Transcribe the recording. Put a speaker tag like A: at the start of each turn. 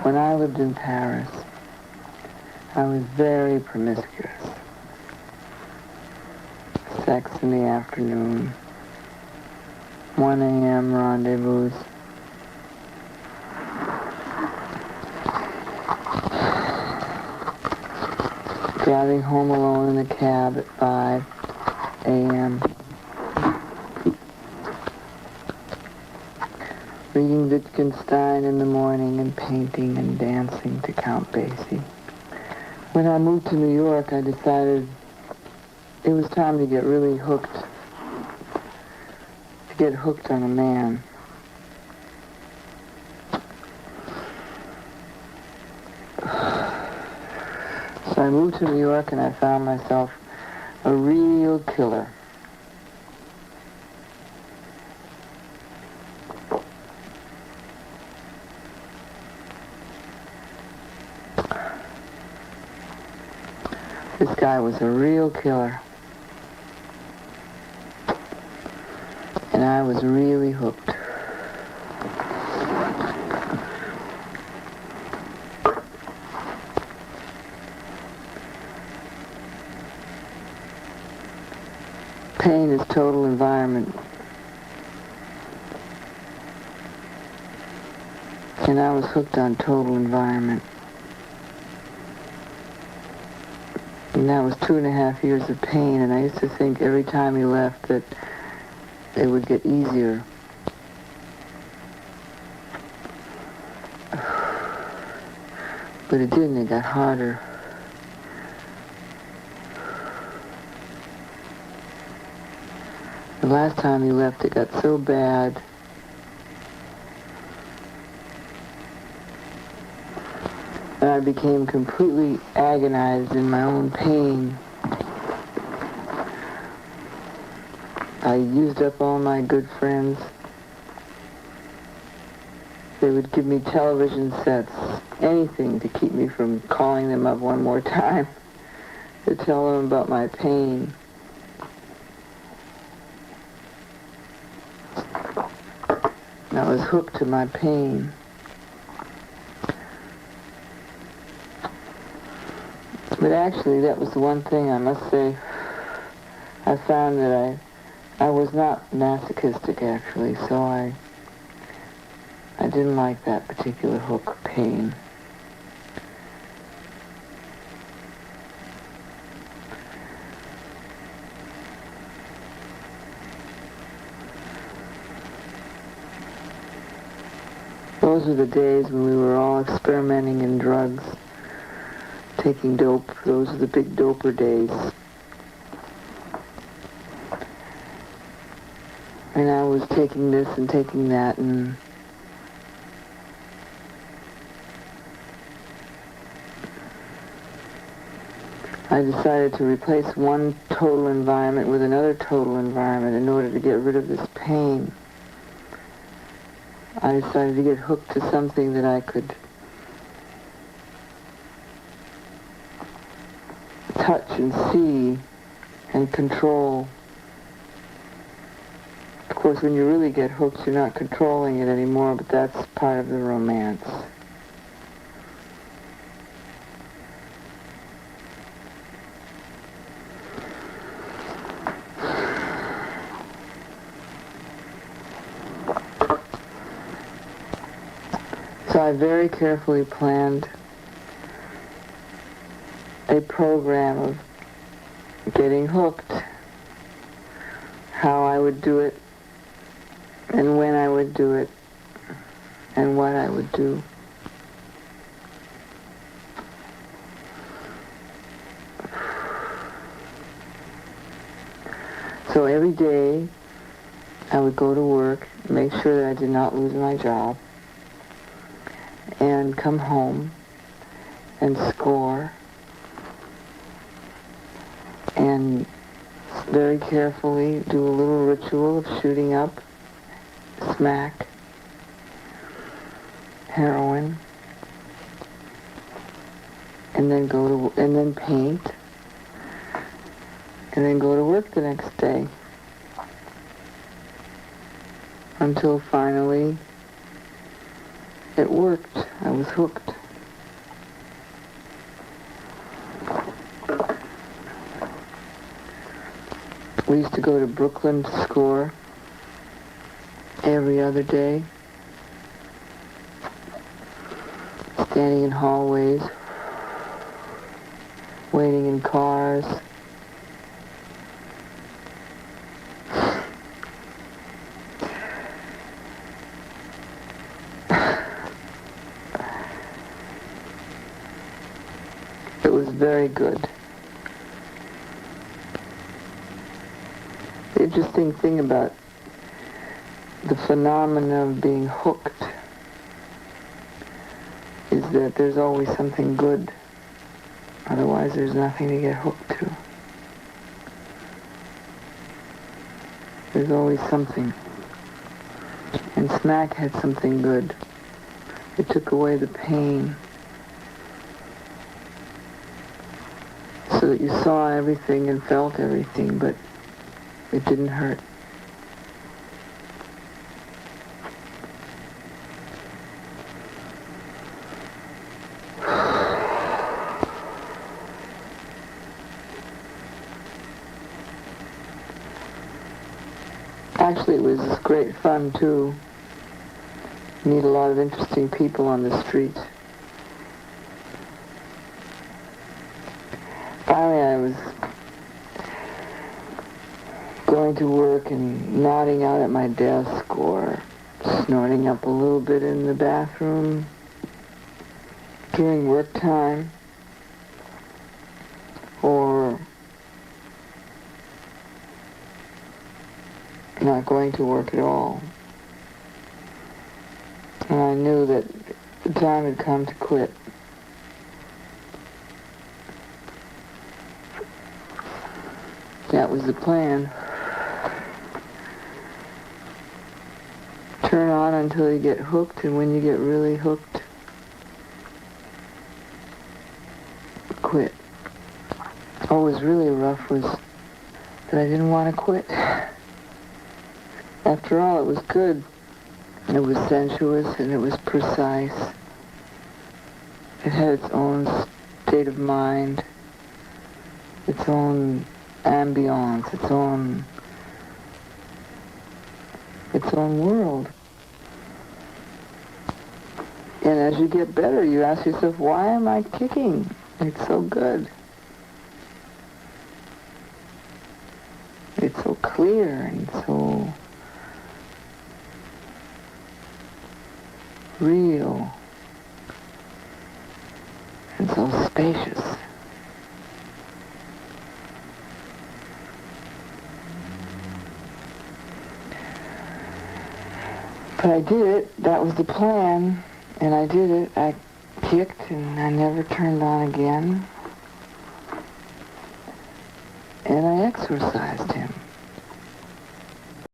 A: When I lived in Paris, I was very promiscuous. Sex in the afternoon, 1 a.m. rendezvous. Driving home alone in a cab at 5 a.m. Reading Wittgenstein in the morning and painting and dancing to Count Basie. When I moved to New York, I decided it was time to get really hooked, on a man. So I moved to New York and I found myself a real killer. This guy was a real killer. And I was really hooked. Pain is total environment. And I was hooked on total environment. And that was 2.5 years of pain, and I used to think every time he left that it would get easier. But it didn't, it got harder. The last time he left, it got so bad that I became completely agonized in my own pain. I used up all my good friends. They would give me television sets, anything to keep me from calling them up one more time to tell them about my pain. I was hooked to my pain. But actually, that was the one thing I must say. I found that I was not masochistic, actually, so I didn't like that particular hook pain. Those were the days when we were all experimenting in drugs, taking dope. Those were the big doper days. And I was taking this and taking that, and I decided to replace one total environment with another total environment in order to get rid of this pain. I decided to get hooked to something that I could touch and see and control. Of course, when you really get hooked, you're not controlling it anymore, but that's part of the romance. So I very carefully planned a program of getting hooked, how I would do it, and when I would do it, and what I would do. So every day I would go to work, make sure that I did not lose my job, and come home and score and very carefully do a little ritual of shooting up smack, heroin, and then paint, and then go to work the next day until finally it worked. I was hooked. We used to go to Brooklyn to score every other day, standing in hallways, waiting in cars. It was very good. The interesting thing about the phenomenon of being hooked is that there's always something good. Otherwise, there's nothing to get hooked to. There's always something. And smack had something good. It took away the pain. So that you saw everything and felt everything, but it didn't hurt. Actually, it was great fun, too. Meet a lot of interesting people on the street. Finally, I was going to work and nodding out at my desk or snorting up a little bit in the bathroom during work time, or not going to work at all. And I knew that the time had come to quit. That was the plan. Turn on until you get hooked, and when you get really hooked, quit. What was really rough was that I didn't want to quit. After all, it was good. It was sensuous and it was precise. It had its own state of mind, its own ambiance, its own world. And as you get better, you ask yourself, why am I kicking? It's so good. It's so clear and so real and so spacious. But I did it. That was the plan. And I did it. I kicked and I never turned on again. And I exorcised him.